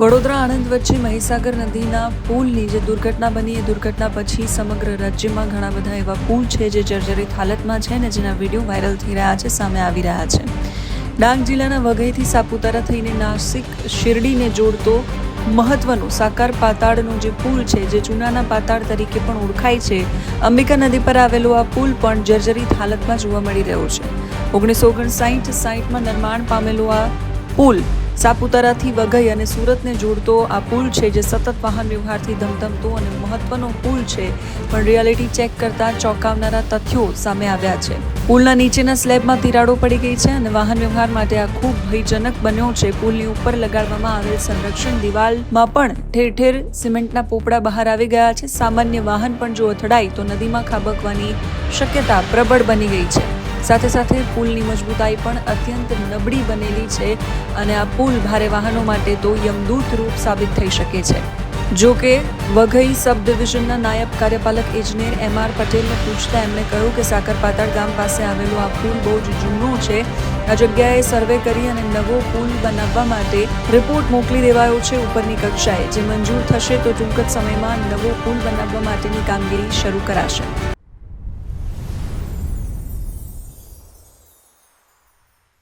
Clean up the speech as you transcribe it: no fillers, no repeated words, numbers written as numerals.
વડોદરા આણંદ વચ્ચે મહીસાગર નદીના પુલની જે દુર્ઘટના બની એ દુર્ઘટના પછી સમગ્ર રાજ્યમાં ઘણા બધા એવા પુલ છે જે જર્જરિત હાલતમાં છે ને જેના વિડીયો વાયરલ થઈ રહ્યા છે, સામે આવી રહ્યા છે. ડાંગ જિલ્લાના વઘઈથી સાપુતારા થઈને નાસિક શિરડીને જોડતો મહત્વનો સાકર પાતાળનો જે પુલ છે જે ચૂનાના પાતાળ તરીકે પણ ઓળખાય છે, અંબિકા નદી પર આવેલો આ પુલ પણ જર્જરિત હાલતમાં જોવા મળી રહ્યો છે. 1959-60માં નિર્માણ પામેલો આ પુલ સાપુતારાથી વઘઈ અને સુરતને જોડતો આ પુલ છે જે સતત વાહન વ્યવહારથી ધમધમતો અને મહત્વનો પુલ છે, પણ રિયાલિટી ચેક કરતા ચોંકાવનારા તથ્યો સામે આવ્યા છે. પુલના નીચેના સ્લેબમાં તિરાડો પડી ગઈ છે અને વાહન વ્યવહાર માટે આ ખૂબ ભયજનક બન્યો છે. પુલની ઉપર લગાડવામાં આવેલ સંરક્ષણ દિવાલમાં પણ ઠેર ઠેર સિમેન્ટના પોપડા બહાર આવી ગયા છે. સામાન્ય વાહન પણ જો અથડાય તો નદીમાં ખાબકવાની શક્યતા પ્રબળ બની ગઈ છે. સાથે સાથે પુલની મજબૂતાઈ પણ અત્યંત નબળી બનેલી છે અને આ પુલ ભારે વાહનો માટે તો યમદૂત રૂપ સાબિત થઈ શકે છે. જો કે વઘઈ સબ ડિવિઝનના નાયબ કાર્યપાલક ઇજનેર M.R. પટેલને પૂછતા એમણે કહ્યું કે સાકર પાતાળ ગામ પાસે આવેલો આ પુલ બહુ જ જૂનો છે. આ જગ્યાએ સર્વે કરી અને નવો પુલ બનાવવા માટે રિપોર્ટ મોકલી દેવાયો છે ઉપરની કક્ષાએ. જે મંજૂર થશે તો ટૂંક જ સમયમાં નવો પુલ બનાવવા માટેની કામગીરી શરૂ કરાશે.